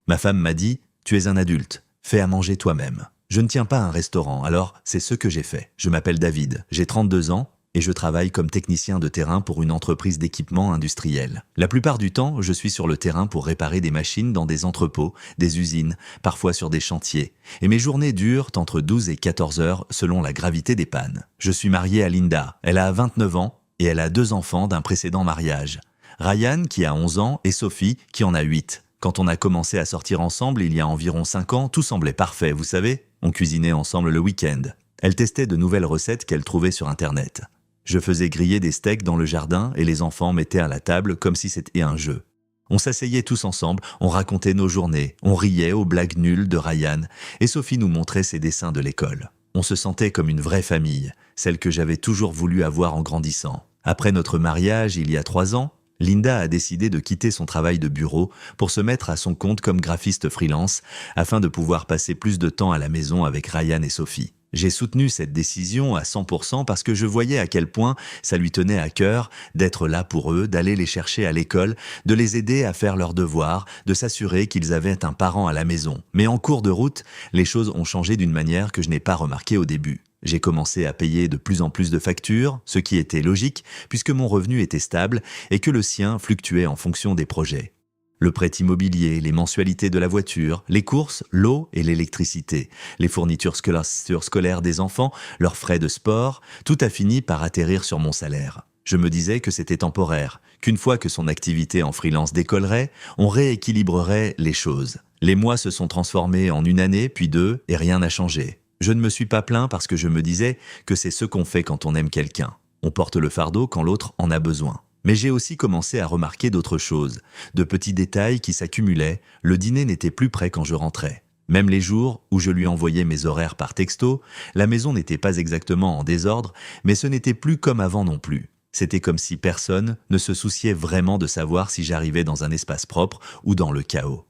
Ma femme m'a dit « Tu es un adulte, fais à manger toi-même ». Je ne tiens pas un restaurant, alors c'est ce que j'ai fait. Je m'appelle David, j'ai 32 ans et je travaille comme technicien de terrain pour une entreprise d'équipement industriel. La plupart du temps, je suis sur le terrain pour réparer des machines dans des entrepôts, des usines, parfois sur des chantiers. Et mes journées durent entre 12 et 14 heures selon la gravité des pannes. Je suis marié à Linda, elle a 29 ans et elle a 2 enfants d'un précédent mariage. Ryan qui a 11 ans et Sophie qui en a 8. Quand on a commencé à sortir ensemble il y a environ 5 ans, tout semblait parfait, vous savez. On cuisinait ensemble le week-end. Elle testait de nouvelles recettes qu'elle trouvait sur Internet. Je faisais griller des steaks dans le jardin et les enfants mettaient à la table comme si c'était un jeu. On s'asseyait tous ensemble, on racontait nos journées, on riait aux blagues nulles de Ryan et Sophie nous montrait ses dessins de l'école. On se sentait comme une vraie famille, celle que j'avais toujours voulu avoir en grandissant. Après notre mariage, il y a 3 ans, Linda a décidé de quitter son travail de bureau pour se mettre à son compte comme graphiste freelance afin de pouvoir passer plus de temps à la maison avec Ryan et Sophie. J'ai soutenu cette décision à 100% parce que je voyais à quel point ça lui tenait à cœur d'être là pour eux, d'aller les chercher à l'école, de les aider à faire leurs devoirs, de s'assurer qu'ils avaient un parent à la maison. Mais en cours de route, les choses ont changé d'une manière que je n'ai pas remarquée au début. J'ai commencé à payer de plus en plus de factures, ce qui était logique puisque mon revenu était stable et que le sien fluctuait en fonction des projets. Le prêt immobilier, les mensualités de la voiture, les courses, l'eau et l'électricité, les fournitures scolaires des enfants, leurs frais de sport, tout a fini par atterrir sur mon salaire. Je me disais que c'était temporaire, qu'une fois que son activité en freelance décollerait, on rééquilibrerait les choses. Les mois se sont transformés en 1 année, puis 2, et rien n'a changé. Je ne me suis pas plaint parce que je me disais que c'est ce qu'on fait quand on aime quelqu'un. On porte le fardeau quand l'autre en a besoin. Mais j'ai aussi commencé à remarquer d'autres choses, de petits détails qui s'accumulaient, le dîner n'était plus prêt quand je rentrais. Même les jours où je lui envoyais mes horaires par texto, la maison n'était pas exactement en désordre, mais ce n'était plus comme avant non plus. C'était comme si personne ne se souciait vraiment de savoir si j'arrivais dans un espace propre ou dans le chaos.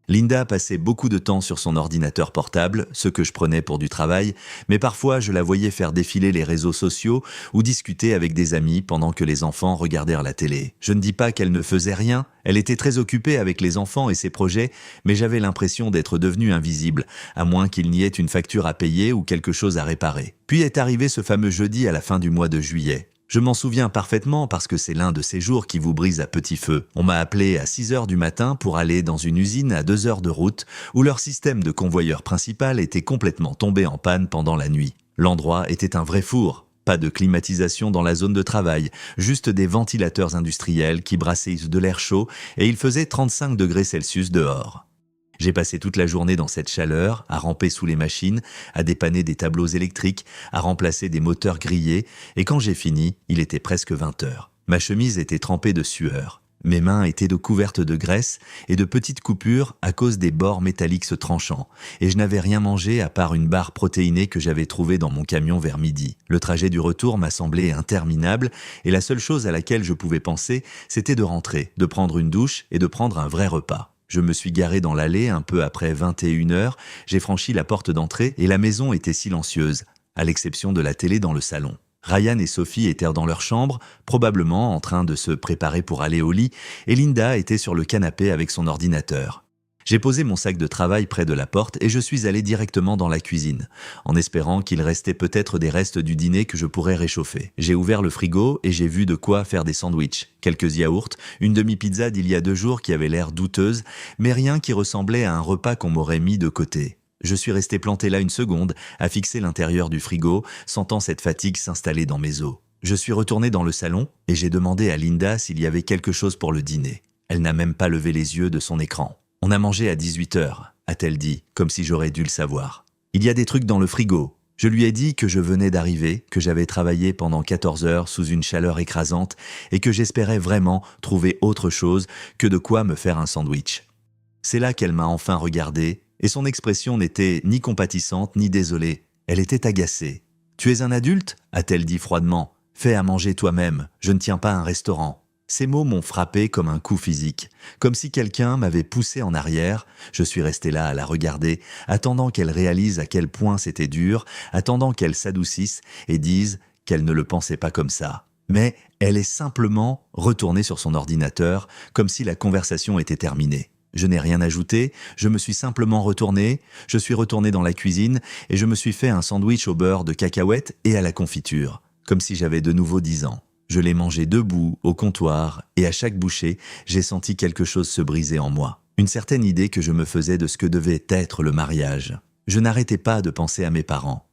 Linda passait beaucoup de temps sur son ordinateur portable, ce que je prenais pour du travail, mais parfois je la voyais faire défiler les réseaux sociaux ou discuter avec des amis pendant que les enfants regardèrent la télé. Je ne dis pas qu'elle ne faisait rien, elle était très occupée avec les enfants et ses projets, mais j'avais l'impression d'être devenue invisible, à moins qu'il n'y ait une facture à payer ou quelque chose à réparer. Puis est arrivé ce fameux jeudi à la fin du mois de juillet. Je m'en souviens parfaitement parce que c'est l'un de ces jours qui vous brise à petit feu. On m'a appelé à 6 heures du matin pour aller dans une usine à 2 heures de route où leur système de convoyeur principal était complètement tombé en panne pendant la nuit. L'endroit était un vrai four. Pas de climatisation dans la zone de travail, juste des ventilateurs industriels qui brassaient de l'air chaud et il faisait 35 degrés Celsius dehors. J'ai passé toute la journée dans cette chaleur, à ramper sous les machines, à dépanner des tableaux électriques, à remplacer des moteurs grillés, et quand j'ai fini, il était presque 20 heures. Ma chemise était trempée de sueur. Mes mains étaient couvertes de graisse et de petites coupures à cause des bords métalliques se tranchant, et je n'avais rien mangé à part une barre protéinée que j'avais trouvée dans mon camion vers midi. Le trajet du retour m'a semblé interminable, et la seule chose à laquelle je pouvais penser, c'était de rentrer, de prendre une douche et de prendre un vrai repas. Je me suis garé dans l'allée un peu après 21 heures, j'ai franchi la porte d'entrée et la maison était silencieuse, à l'exception de la télé dans le salon. Ryan et Sophie étaient dans leur chambre, probablement en train de se préparer pour aller au lit, et Linda était sur le canapé avec son ordinateur. J'ai posé mon sac de travail près de la porte et je suis allé directement dans la cuisine, en espérant qu'il restait peut-être des restes du dîner que je pourrais réchauffer. J'ai ouvert le frigo et j'ai vu de quoi faire des sandwichs, quelques yaourts, une demi-pizza d'il y a 2 jours qui avait l'air douteuse, mais rien qui ressemblait à un repas qu'on m'aurait mis de côté. Je suis resté planté là 1 seconde, à fixer l'intérieur du frigo, sentant cette fatigue s'installer dans mes os. Je suis retourné dans le salon et j'ai demandé à Linda s'il y avait quelque chose pour le dîner. Elle n'a même pas levé les yeux de son écran. « On a mangé à 18 heures, a-t-elle dit, comme si j'aurais dû le savoir. « Il y a des trucs dans le frigo. » Je lui ai dit que je venais d'arriver, que j'avais travaillé pendant 14 heures sous une chaleur écrasante et que j'espérais vraiment trouver autre chose que de quoi me faire un sandwich. C'est là qu'elle m'a enfin regardé et son expression n'était ni compatissante ni désolée. Elle était agacée. « Tu es un adulte ?» a-t-elle dit froidement. « Fais à manger toi-même, je ne tiens pas un restaurant. » Ces mots m'ont frappé comme un coup physique, comme si quelqu'un m'avait poussé en arrière. Je suis resté là à la regarder, attendant qu'elle réalise à quel point c'était dur, attendant qu'elle s'adoucisse et dise qu'elle ne le pensait pas comme ça. Mais elle est simplement retournée sur son ordinateur, comme si la conversation était terminée. Je n'ai rien ajouté, je me suis simplement retourné, je suis retourné dans la cuisine et je me suis fait un sandwich au beurre de cacahuètes et à la confiture, comme si j'avais de nouveau 10 ans. Je l'ai mangé debout, au comptoir, et à chaque bouchée, j'ai senti quelque chose se briser en moi. Une certaine idée que je me faisais de ce que devait être le mariage. Je n'arrêtais pas de penser à mes parents.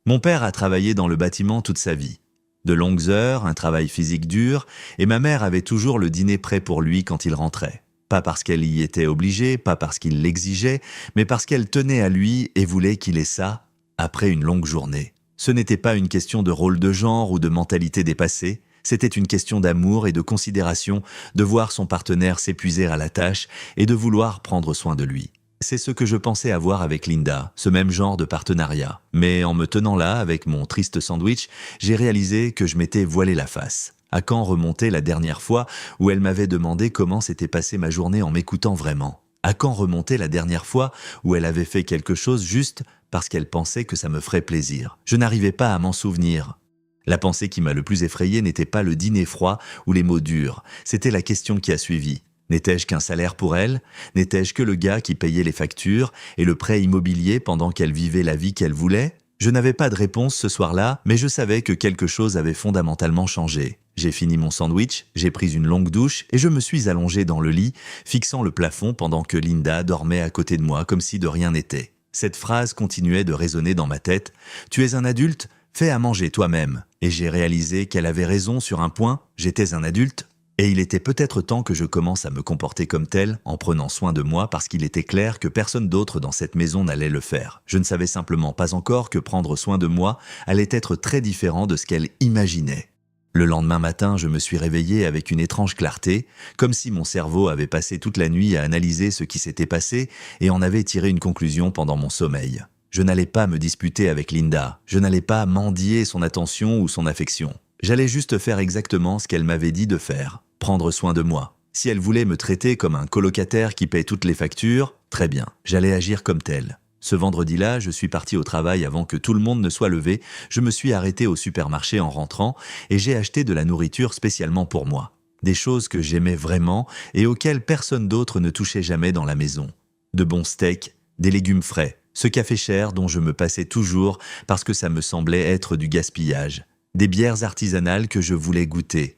Mon père a travaillé dans le bâtiment toute sa vie. De longues heures, un travail physique dur, et ma mère avait toujours le dîner prêt pour lui quand il rentrait. Pas parce qu'elle y était obligée, pas parce qu'il l'exigeait, mais parce qu'elle tenait à lui et voulait qu'il ait ça après une longue journée. Ce n'était pas une question de rôle de genre ou de mentalité dépassée, c'était une question d'amour et de considération, de voir son partenaire s'épuiser à la tâche et de vouloir prendre soin de lui. C'est ce que je pensais avoir avec Linda, ce même genre de partenariat. Mais en me tenant là, avec mon triste sandwich, j'ai réalisé que je m'étais voilé la face. À quand remonter la dernière fois où elle m'avait demandé comment s'était passée ma journée en m'écoutant vraiment? À quand remonter la dernière fois où elle avait fait quelque chose juste parce qu'elle pensait que ça me ferait plaisir? Je n'arrivais pas à m'en souvenir. La pensée qui m'a le plus effrayé n'était pas le dîner froid ou les mots durs, c'était la question qui a suivi. N'étais-je qu'un salaire pour elle? N'étais-je que le gars qui payait les factures et le prêt immobilier pendant qu'elle vivait la vie qu'elle voulait? Je n'avais pas de réponse ce soir-là, mais je savais que quelque chose avait fondamentalement changé. J'ai fini mon sandwich, j'ai pris une longue douche et je me suis allongé dans le lit, fixant le plafond pendant que Linda dormait à côté de moi comme si de rien n'était. Cette phrase continuait de résonner dans ma tête. « Tu es un adulte? Fais à manger toi-même. » Et j'ai réalisé qu'elle avait raison sur un point, j'étais un adulte. Et il était peut-être temps que je commence à me comporter comme tel, en prenant soin de moi parce qu'il était clair que personne d'autre dans cette maison n'allait le faire. Je ne savais simplement pas encore que prendre soin de moi allait être très différent de ce qu'elle imaginait. Le lendemain matin, je me suis réveillé avec une étrange clarté, comme si mon cerveau avait passé toute la nuit à analyser ce qui s'était passé et en avait tiré une conclusion pendant mon sommeil. Je n'allais pas me disputer avec Linda, je n'allais pas mendier son attention ou son affection. J'allais juste faire exactement ce qu'elle m'avait dit de faire. Prendre soin de moi. Si elle voulait me traiter comme un colocataire qui paie toutes les factures, très bien, j'allais agir comme tel. Ce vendredi-là, je suis parti au travail avant que tout le monde ne soit levé, je me suis arrêté au supermarché en rentrant et j'ai acheté de la nourriture spécialement pour moi. Des choses que j'aimais vraiment et auxquelles personne d'autre ne touchait jamais dans la maison. De bons steaks, des légumes frais, ce café cher dont je me passais toujours parce que ça me semblait être du gaspillage. Des bières artisanales que je voulais goûter.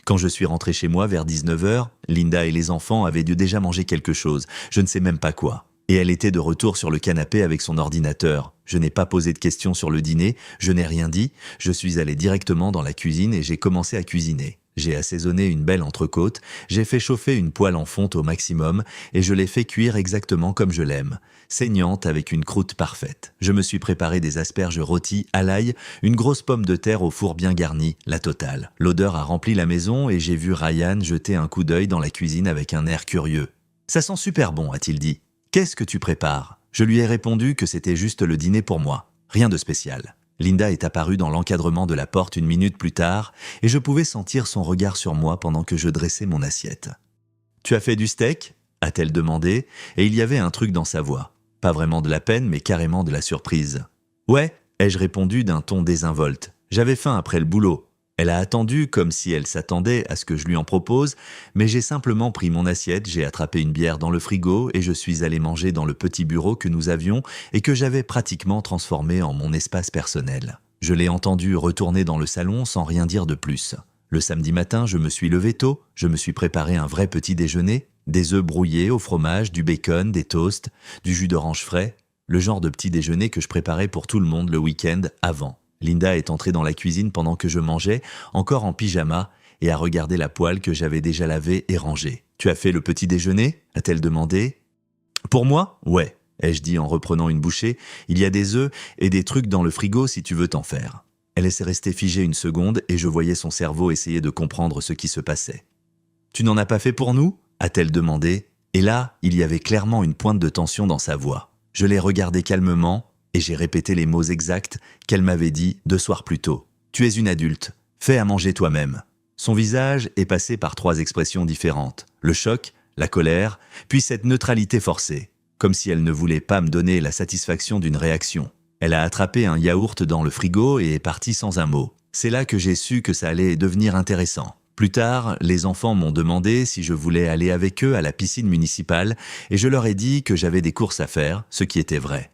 Quand je suis rentré chez moi vers 19h, Linda et les enfants avaient dû déjà manger quelque chose, je ne sais même pas quoi. Et elle était de retour sur le canapé avec son ordinateur. Je n'ai pas posé de questions sur le dîner, je n'ai rien dit, je suis allé directement dans la cuisine et j'ai commencé à cuisiner. J'ai assaisonné une belle entrecôte, j'ai fait chauffer une poêle en fonte au maximum et je l'ai fait cuire exactement comme je l'aime, saignante avec une croûte parfaite. Je me suis préparé des asperges rôties à l'ail, une grosse pomme de terre au four bien garnie, la totale. L'odeur a rempli la maison et j'ai vu Ryan jeter un coup d'œil dans la cuisine avec un air curieux. « Ça sent super bon », a-t-il dit. « Qu'est-ce que tu prépares ?» Je lui ai répondu que c'était juste le dîner pour moi, rien de spécial. Linda est apparue dans l'encadrement de la porte une minute plus tard et je pouvais sentir son regard sur moi pendant que je dressais mon assiette. « Tu as fait du steak ?» a-t-elle demandé et il y avait un truc dans sa voix. Pas vraiment de la peine mais carrément de la surprise. « Ouais » ai-je répondu d'un ton désinvolte. J'avais faim après le boulot. Elle a attendu comme si elle s'attendait à ce que je lui en propose, mais j'ai simplement pris mon assiette, j'ai attrapé une bière dans le frigo et je suis allé manger dans le petit bureau que nous avions et que j'avais pratiquement transformé en mon espace personnel. Je l'ai entendu retourner dans le salon sans rien dire de plus. Le samedi matin, je me suis levé tôt, je me suis préparé un vrai petit déjeuner, des œufs brouillés au fromage, du bacon, des toasts, du jus d'orange frais, le genre de petit déjeuner que je préparais pour tout le monde le week-end avant. Linda est entrée dans la cuisine pendant que je mangeais, encore en pyjama, et a regardé la poêle que j'avais déjà lavée et rangée. « Tu as fait le petit déjeuner ?» a-t-elle demandé. « Pour moi ? Ouais, » ai-je dit en reprenant une bouchée. « Il y a des œufs et des trucs dans le frigo si tu veux t'en faire. » Elle est restée figée une seconde et je voyais son cerveau essayer de comprendre ce qui se passait. « Tu n'en as pas fait pour nous ?» a-t-elle demandé. Et là, il y avait clairement une pointe de tension dans sa voix. Je l'ai regardée calmement, et j'ai répété les mots exacts qu'elle m'avait dit 2 soirs plus tôt. « Tu es une adulte, fais à manger toi-même. » Son visage est passé par 3 expressions différentes. Le choc, la colère, puis cette neutralité forcée. Comme si elle ne voulait pas me donner la satisfaction d'une réaction. Elle a attrapé un yaourt dans le frigo et est partie sans un mot. C'est là que j'ai su que ça allait devenir intéressant. Plus tard, les enfants m'ont demandé si je voulais aller avec eux à la piscine municipale et je leur ai dit que j'avais des courses à faire, ce qui était vrai.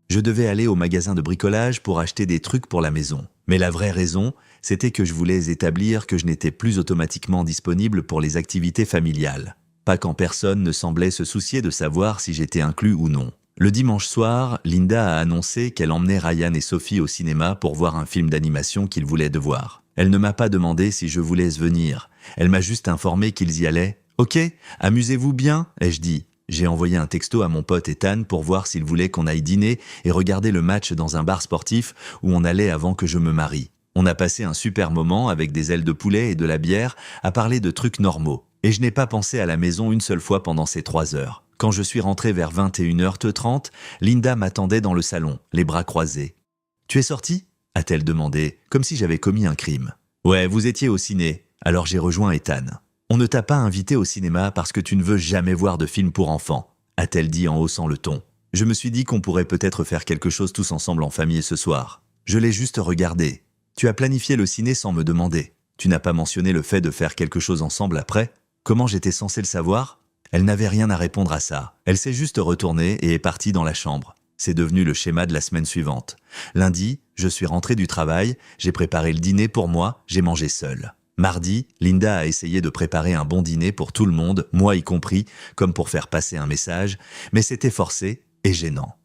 Je devais aller au magasin de bricolage pour acheter des trucs pour la maison. Mais la vraie raison, c'était que je voulais établir que je n'étais plus automatiquement disponible pour les activités familiales. Pas quand personne ne semblait se soucier de savoir si j'étais inclus ou non. Le dimanche soir, Linda a annoncé qu'elle emmenait Ryan et Sophie au cinéma pour voir un film d'animation qu'ils voulaient de voir. Elle ne m'a pas demandé si je voulais venir. Elle m'a juste informé qu'ils y allaient. « Ok, amusez-vous bien », ai-je dit. J'ai envoyé un texto à mon pote Ethan pour voir s'il voulait qu'on aille dîner et regarder le match dans un bar sportif où on allait avant que je me marie. On a passé un super moment avec des ailes de poulet et de la bière à parler de trucs normaux. Et je n'ai pas pensé à la maison une seule fois pendant ces 3 heures. Quand je suis rentré vers 21h30, Linda m'attendait dans le salon, les bras croisés. « Tu es sorti ?» a-t-elle demandé, comme si j'avais commis un crime. « Ouais, vous étiez au ciné. » Alors j'ai rejoint Ethan. « On ne t'a pas invité au cinéma parce que tu ne veux jamais voir de film pour enfants, » a-t-elle dit en haussant le ton. Je me suis dit qu'on pourrait peut-être faire quelque chose tous ensemble en famille ce soir. Je l'ai juste regardé. Tu as planifié le ciné sans me demander. Tu n'as pas mentionné le fait de faire quelque chose ensemble après? Comment j'étais censé le savoir? Elle n'avait rien à répondre à ça. Elle s'est juste retournée et est partie dans la chambre. C'est devenu le schéma de la semaine suivante. Lundi, je suis rentré du travail, j'ai préparé le dîner pour moi, j'ai mangé seul. Mardi, Linda a essayé de préparer un bon dîner pour tout le monde, moi y compris, comme pour faire passer un message, mais c'était forcé et gênant.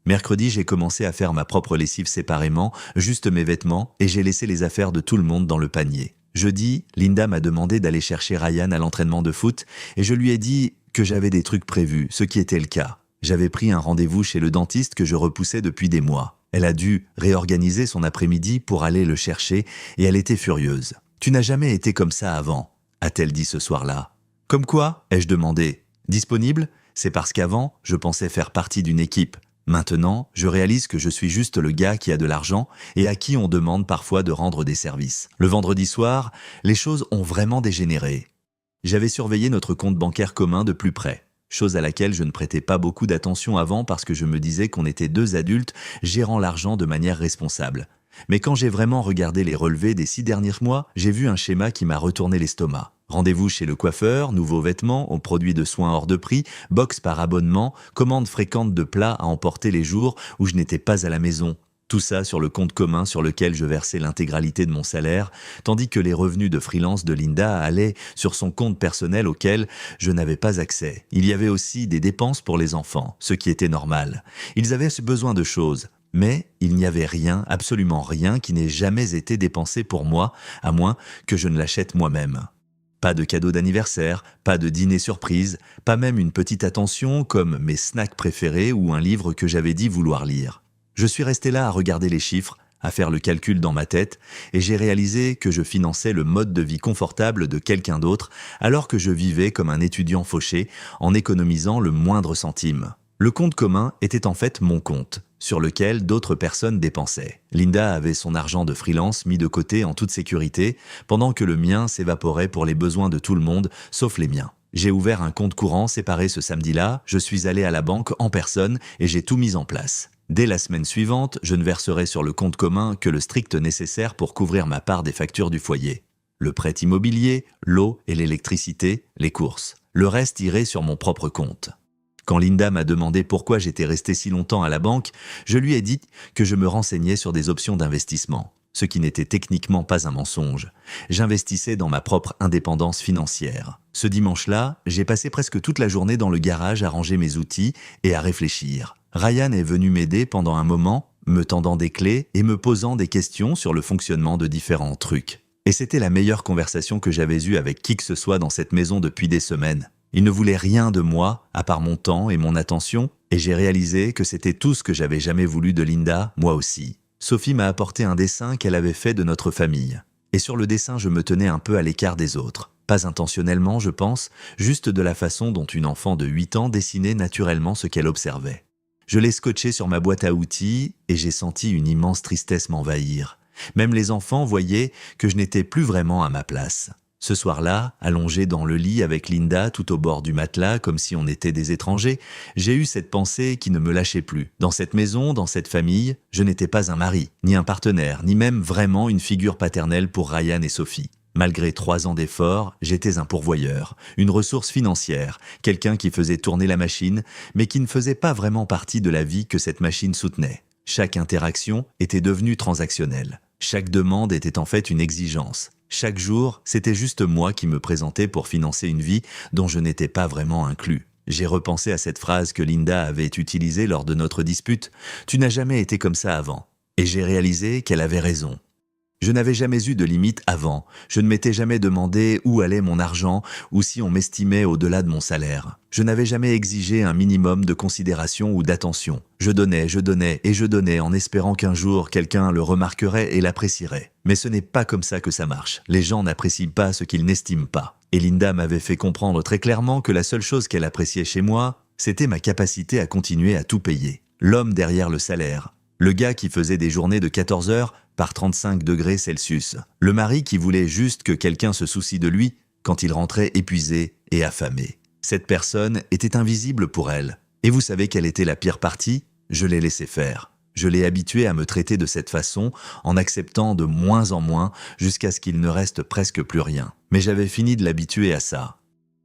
Mercredi, j'ai commencé à faire ma propre lessive séparément, juste mes vêtements, et j'ai laissé les affaires de tout le monde dans le panier. Jeudi, Linda m'a demandé d'aller chercher Ryan à l'entraînement de foot, et je lui ai dit que j'avais des trucs prévus, ce qui était le cas. J'avais pris un rendez-vous chez le dentiste que je repoussais depuis des mois. Elle a dû réorganiser son après-midi pour aller le chercher, et elle était furieuse. « Tu n'as jamais été comme ça avant », a-t-elle dit ce soir-là. « Comme quoi ?» ai-je demandé. « Disponible ? C'est parce qu'avant, je pensais faire partie d'une équipe. Maintenant, je réalise que je suis juste le gars qui a de l'argent et à qui on demande parfois de rendre des services. Le vendredi soir, les choses ont vraiment dégénéré. J'avais surveillé notre compte bancaire commun de plus près, chose à laquelle je ne prêtais pas beaucoup d'attention avant parce que je me disais qu'on était 2 adultes gérant l'argent de manière responsable. Mais quand j'ai vraiment regardé les relevés des 6 derniers mois, j'ai vu un schéma qui m'a retourné l'estomac. Rendez-vous chez le coiffeur, nouveaux vêtements, aux produits de soins hors de prix, box par abonnement, commandes fréquentes de plats à emporter les jours où je n'étais pas à la maison. Tout ça sur le compte commun sur lequel je versais l'intégralité de mon salaire, tandis que les revenus de freelance de Linda allaient sur son compte personnel auquel je n'avais pas accès. Il y avait aussi des dépenses pour les enfants, ce qui était normal. Ils avaient besoin de choses. Mais il n'y avait rien, absolument rien, qui n'ait jamais été dépensé pour moi, à moins que je ne l'achète moi-même. Pas de cadeau d'anniversaire, pas de dîner surprise, pas même une petite attention comme mes snacks préférés ou un livre que j'avais dit vouloir lire. Je suis resté là à regarder les chiffres, à faire le calcul dans ma tête, et j'ai réalisé que je finançais le mode de vie confortable de quelqu'un d'autre, alors que je vivais comme un étudiant fauché en économisant le moindre centime. Le compte commun était en fait mon compte, sur lequel d'autres personnes dépensaient. Linda avait son argent de freelance mis de côté en toute sécurité, pendant que le mien s'évaporait pour les besoins de tout le monde, sauf les miens. J'ai ouvert un compte courant séparé ce samedi-là, je suis allé à la banque en personne et j'ai tout mis en place. Dès la semaine suivante, je ne verserai sur le compte commun que le strict nécessaire pour couvrir ma part des factures du foyer. Le prêt immobilier, l'eau et l'électricité, les courses. Le reste irait sur mon propre compte. Quand Linda m'a demandé pourquoi j'étais resté si longtemps à la banque, je lui ai dit que je me renseignais sur des options d'investissement, ce qui n'était techniquement pas un mensonge. J'investissais dans ma propre indépendance financière. Ce dimanche-là, j'ai passé presque toute la journée dans le garage à ranger mes outils et à réfléchir. Ryan est venu m'aider pendant un moment, me tendant des clés et me posant des questions sur le fonctionnement de différents trucs. Et c'était la meilleure conversation que j'avais eue avec qui que ce soit dans cette maison depuis des semaines. Il ne voulait rien de moi, à part mon temps et mon attention, et j'ai réalisé que c'était tout ce que j'avais jamais voulu de Linda, moi aussi. Sophie m'a apporté un dessin qu'elle avait fait de notre famille. Et sur le dessin, je me tenais un peu à l'écart des autres. Pas intentionnellement, je pense, juste de la façon dont une enfant de 8 ans dessinait naturellement ce qu'elle observait. Je l'ai scotché sur ma boîte à outils et j'ai senti une immense tristesse m'envahir. Même les enfants voyaient que je n'étais plus vraiment à ma place. Ce soir-là, allongé dans le lit avec Linda tout au bord du matelas comme si on était des étrangers, j'ai eu cette pensée qui ne me lâchait plus. Dans cette maison, dans cette famille, je n'étais pas un mari, ni un partenaire, ni même vraiment une figure paternelle pour Ryan et Sophie. Malgré 3 ans d'efforts, j'étais un pourvoyeur, une ressource financière, quelqu'un qui faisait tourner la machine, mais qui ne faisait pas vraiment partie de la vie que cette machine soutenait. Chaque interaction était devenue transactionnelle. Chaque demande était en fait une exigence. Chaque jour, c'était juste moi qui me présentais pour financer une vie dont je n'étais pas vraiment inclus. J'ai repensé à cette phrase que Linda avait utilisée lors de notre dispute « Tu n'as jamais été comme ça avant ». Et j'ai réalisé qu'elle avait raison. Je n'avais jamais eu de limite avant, je ne m'étais jamais demandé où allait mon argent ou si on m'estimait au-delà de mon salaire. Je n'avais jamais exigé un minimum de considération ou d'attention. Je donnais et je donnais en espérant qu'un jour quelqu'un le remarquerait et l'apprécierait. Mais ce n'est pas comme ça que ça marche. Les gens n'apprécient pas ce qu'ils n'estiment pas. Et Linda m'avait fait comprendre très clairement que la seule chose qu'elle appréciait chez moi, c'était ma capacité à continuer à tout payer. L'homme derrière le salaire. Le gars qui faisait des journées de 14 heures par 35 degrés Celsius. Le mari qui voulait juste que quelqu'un se soucie de lui quand il rentrait épuisé et affamé. Cette personne était invisible pour elle. Et vous savez quelle était la pire partie? Je l'ai laissé faire. Je l'ai habitué à me traiter de cette façon, en acceptant de moins en moins jusqu'à ce qu'il ne reste presque plus rien. Mais j'avais fini de l'habituer à ça.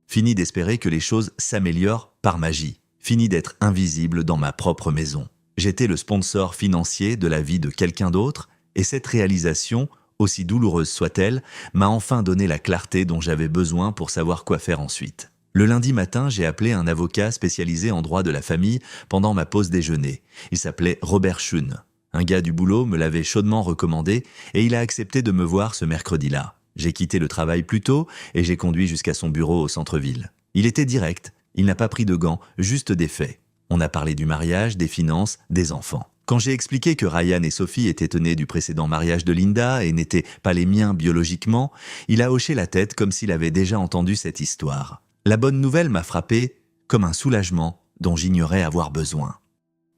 Fini d'espérer que les choses s'améliorent par magie. Fini d'être invisible dans ma propre maison. J'étais le sponsor financier de la vie de quelqu'un d'autre, et cette réalisation, aussi douloureuse soit-elle, m'a enfin donné la clarté dont j'avais besoin pour savoir quoi faire ensuite. Le lundi matin, j'ai appelé un avocat spécialisé en droit de la famille pendant ma pause déjeuner. Il s'appelait Robert Schun. Un gars du boulot me l'avait chaudement recommandé et il a accepté de me voir ce mercredi-là. J'ai quitté le travail plus tôt et j'ai conduit jusqu'à son bureau au centre-ville. Il était direct, il n'a pas pris de gants, juste des faits. On a parlé du mariage, des finances, des enfants. Quand j'ai expliqué que Ryan et Sophie étaient nés du précédent mariage de Linda et n'étaient pas les miens biologiquement, il a hoché la tête comme s'il avait déjà entendu cette histoire. La bonne nouvelle m'a frappé comme un soulagement dont j'ignorais avoir besoin.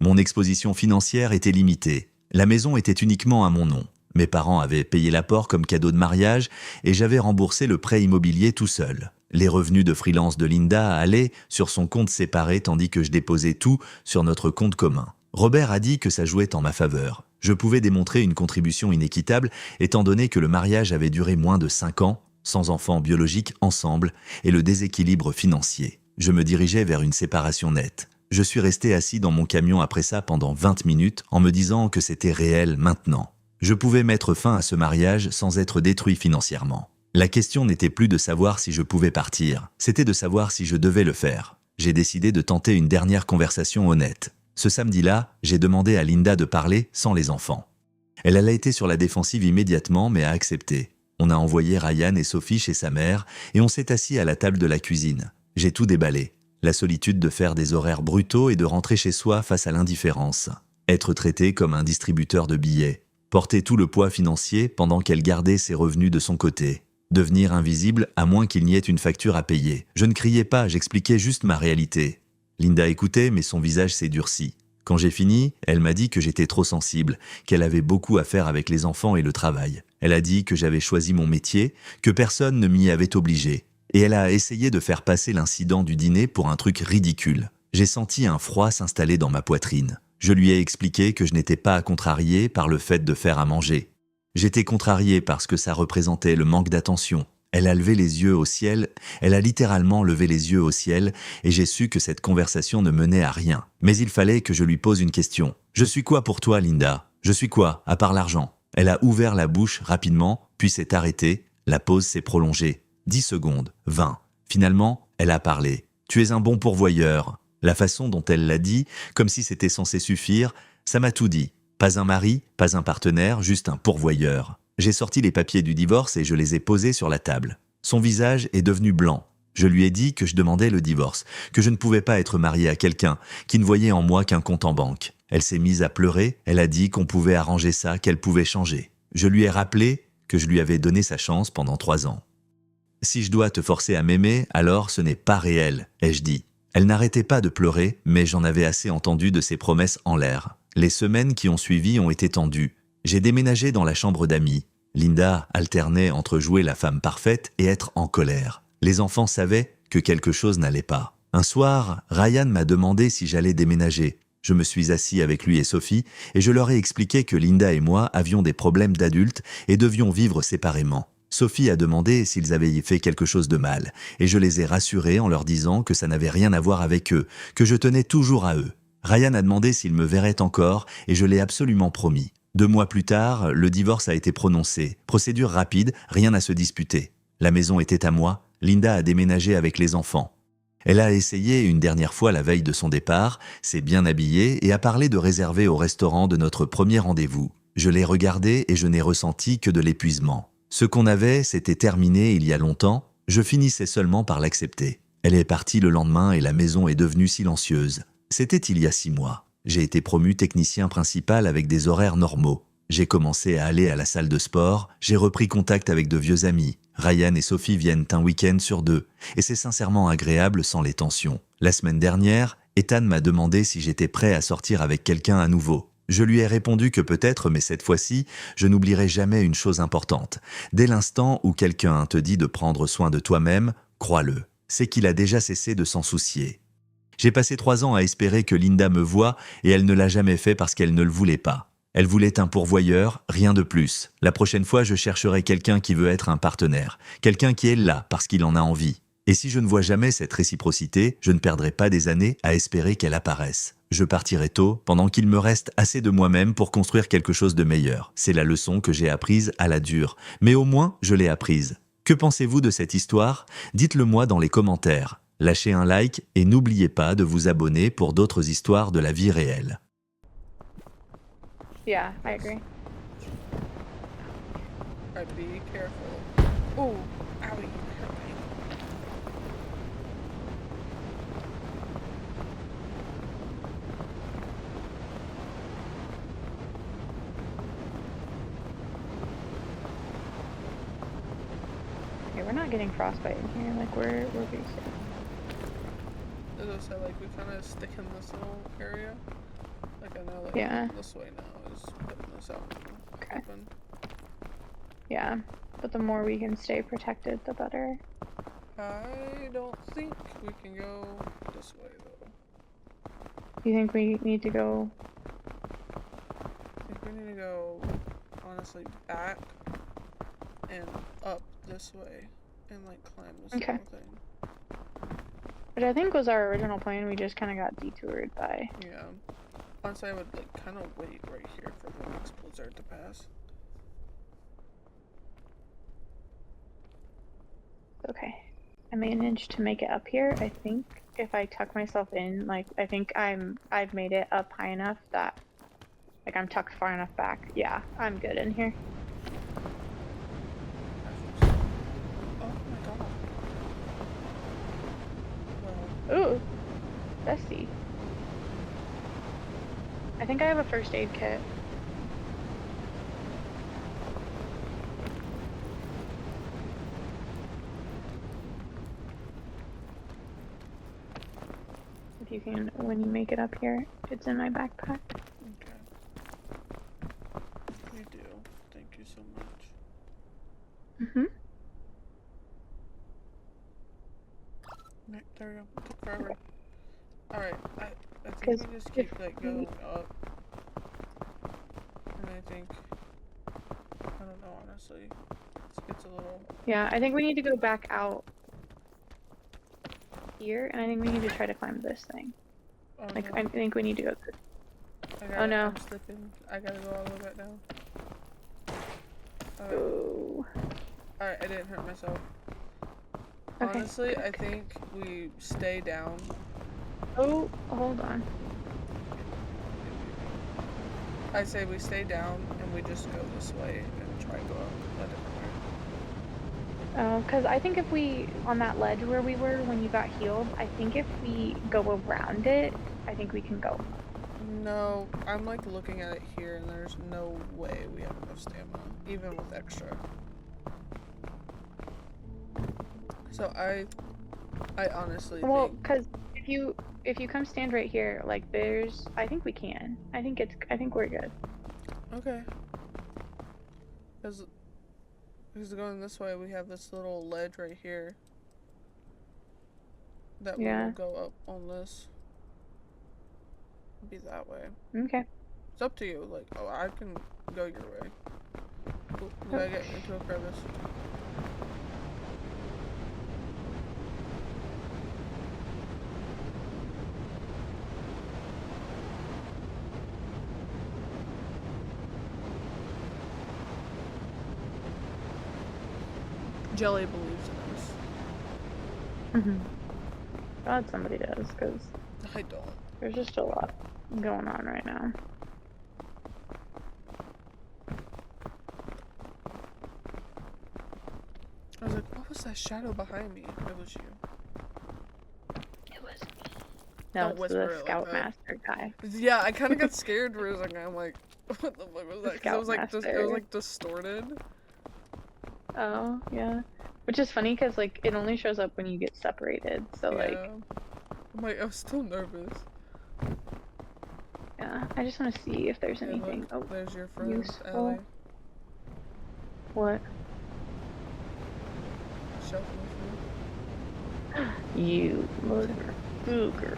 Mon exposition financière était limitée. La maison était uniquement à mon nom. Mes parents avaient payé l'apport comme cadeau de mariage et j'avais remboursé le prêt immobilier tout seul. Les revenus de freelance de Linda allaient sur son compte séparé tandis que je déposais tout sur notre compte commun. Robert a dit que ça jouait en ma faveur. Je pouvais démontrer une contribution inéquitable étant donné que le mariage avait duré moins de 5 ans, sans enfants biologiques ensemble, et le déséquilibre financier. Je me dirigeais vers une séparation nette. Je suis resté assis dans mon camion après ça pendant 20 minutes en me disant que c'était réel maintenant. Je pouvais mettre fin à ce mariage sans être détruit financièrement. La question n'était plus de savoir si je pouvais partir, c'était de savoir si je devais le faire. J'ai décidé de tenter une dernière conversation honnête. Ce samedi-là, j'ai demandé à Linda de parler sans les enfants. Elle a été sur la défensive immédiatement mais a accepté. On a envoyé Ryan et Sophie chez sa mère et on s'est assis à la table de la cuisine. J'ai tout déballé. La solitude de faire des horaires brutaux et de rentrer chez soi face à l'indifférence. Être traité comme un distributeur de billets. Porter tout le poids financier pendant qu'elle gardait ses revenus de son côté. Devenir invisible à moins qu'il n'y ait une facture à payer. Je ne criais pas, j'expliquais juste ma réalité. Linda écoutait, mais son visage s'est durci. Quand j'ai fini, elle m'a dit que j'étais trop sensible, qu'elle avait beaucoup à faire avec les enfants et le travail. Elle a dit que j'avais choisi mon métier, que personne ne m'y avait obligé. Et elle a essayé de faire passer l'incident du dîner pour un truc ridicule. J'ai senti un froid s'installer dans ma poitrine. Je lui ai expliqué que je n'étais pas contrarié par le fait de faire à manger. J'étais contrarié parce que ça représentait le manque d'attention. Elle a levé les yeux au ciel, elle a littéralement levé les yeux au ciel, et j'ai su que cette conversation ne menait à rien. Mais il fallait que je lui pose une question. « Je suis quoi pour toi, Linda? Je suis quoi, à part l'argent ?» Elle a ouvert la bouche rapidement, puis s'est arrêtée. La pause s'est prolongée. 10 secondes, 20. Finalement, elle a parlé. « Tu es un bon pourvoyeur. » La façon dont elle l'a dit, comme si c'était censé suffire, ça m'a tout dit. Pas un mari, pas un partenaire, juste un pourvoyeur. J'ai sorti les papiers du divorce et je les ai posés sur la table. Son visage est devenu blanc. Je lui ai dit que je demandais le divorce, que je ne pouvais pas être marié à quelqu'un qui ne voyait en moi qu'un compte en banque. Elle s'est mise à pleurer, elle a dit qu'on pouvait arranger ça, qu'elle pouvait changer. Je lui ai rappelé que je lui avais donné sa chance pendant 3 ans. « Si je dois te forcer à m'aimer, alors ce n'est pas réel », ai-je dit. Elle n'arrêtait pas de pleurer, mais j'en avais assez entendu de ses promesses en l'air. Les semaines qui ont suivi ont été tendues. J'ai déménagé dans la chambre d'amis. Linda alternait entre jouer la femme parfaite et être en colère. Les enfants savaient que quelque chose n'allait pas. Un soir, Ryan m'a demandé si j'allais déménager. Je me suis assis avec lui et Sophie et je leur ai expliqué que Linda et moi avions des problèmes d'adultes et devions vivre séparément. Sophie a demandé s'ils avaient fait quelque chose de mal, et je les ai rassurés en leur disant que ça n'avait rien à voir avec eux, que je tenais toujours à eux. Ryan a demandé s'il me verrait encore, et je l'ai absolument promis. 2 mois plus tard, le divorce a été prononcé. Procédure rapide, rien à se disputer. La maison était à moi, Linda a déménagé avec les enfants. Elle a essayé une dernière fois la veille de son départ, s'est bien habillée et a parlé de réserver au restaurant de notre premier rendez-vous. Je l'ai regardée et je n'ai ressenti que de l'épuisement. Ce qu'on avait, c'était terminé il y a longtemps, je finissais seulement par l'accepter. Elle est partie le lendemain et la maison est devenue silencieuse. C'était il y a 6 mois. J'ai été promu technicien principal avec des horaires normaux. J'ai commencé à aller à la salle de sport, j'ai repris contact avec de vieux amis. Ryan et Sophie viennent un week-end sur 2, et c'est sincèrement agréable sans les tensions. La semaine dernière, Ethan m'a demandé si j'étais prêt à sortir avec quelqu'un à nouveau. Je lui ai répondu que peut-être, mais cette fois-ci, je n'oublierai jamais une chose importante. Dès l'instant où quelqu'un te dit de prendre soin de toi-même, crois-le, c'est qu'il a déjà cessé de s'en soucier. J'ai passé 3 ans à espérer que Linda me voie et elle ne l'a jamais fait parce qu'elle ne le voulait pas. Elle voulait un pourvoyeur, rien de plus. La prochaine fois, je chercherai quelqu'un qui veut être un partenaire, quelqu'un qui est là parce qu'il en a envie. Et si je ne vois jamais cette réciprocité, je ne perdrai pas des années à espérer qu'elle apparaisse. Je partirai tôt, pendant qu'il me reste assez de moi-même pour construire quelque chose de meilleur. C'est la leçon que j'ai apprise à la dure, mais au moins je l'ai apprise. Que pensez-vous de cette histoire? Dites-le moi dans les commentaires. Lâchez un like et n'oubliez pas de vous abonner pour d'autres histoires de la vie réelle. Yeah, I agree. Alright, be careful. Oh, owie, hurt me. Okay, we're not getting frostbite in here. Like we're pretty safe. As I said, like we kind of stick in this little area. Like I know, like Yeah. this way now is putting this out in the Okay. open. Yeah, but the more we can stay protected, the better. I don't think we can go this way though. You think we need to go? I think we need to go, honestly, back and up this way and like climb this Okay. little thing. Which I think was our original plan. We just kind of got detoured by. Yeah. Honestly, I would like kind of wait right here for the next blizzard to pass. Okay, I managed to make it up here. I think if I tuck myself in, like I think I've made it up high enough that like I'm tucked far enough back. Yeah, I'm good in here. Oh my god. Well, Ooh, dusty. I think I have a first aid kit. If you can, when you make it up here, it's in my backpack. okay. We do. Thank you so much. Mhm. Right, there we go. It took forever. Alright, I think 'Cause we just if keep like we- going up. And I think, I don't know, honestly. It gets a little, Yeah, I think we need to go back out here, and I think we need to try to climb this thing. oh Like, no. I think we need to go through. I got no. I'm slipping. I gotta go all the way back down. Alright, Oh. alright, I didn't hurt myself. Okay. Honestly, I think we stay down. Oh, hold on. I say we stay down and we just go this way and try to go up a different way. Oh, because I think if we, on that ledge where we were when you got healed, I think if we go around it, I think we can go. No, I'm like looking at it here and there's no way we have enough stamina, even with extra. So I honestly Well, think, because if you come stand right here, like there's, I think we can. I think we're good. okay. Because going this way, we have this little ledge right here that we Yeah. will go up on this. Be that way. Okay. It's up to you. Like, oh, I can go your way. We gotta get into a crevice. Jelly believes in us. Glad somebody does, because I don't. there's just a lot going on right now. I was like, what was that shadow behind me? It was you. It was me. No, Don't it's whisper it the like Scoutmaster guy. Yeah, I kind of got scared for a second. I'm like, what the fuck was that? 'Cause it was like it was Scoutmaster. like distorted. Oh, yeah. Which is funny because, like, it only shows up when you get separated. So, like, Yeah. I'm like, I was still nervous. yeah. I just want to see if there's Hey, anything. look, there's your friend, useful. Ellie. What? Shelf with You motherfucker.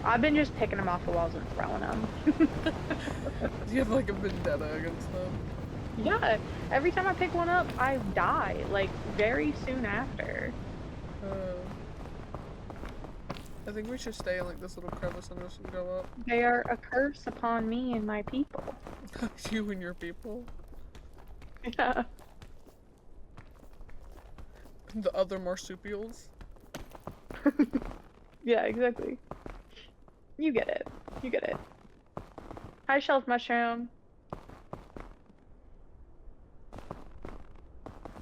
I've been just picking them off the walls and throwing them. you. You have like a vendetta against them. Yeah. Every time I pick one up, I die. Like, very soon after. I think we should stay in like this little crevice and just go up. They are a curse upon me and my people. You and your people. Yeah. The other marsupials. Yeah, exactly. You get it. You get it. Hi, Shelf Mushroom.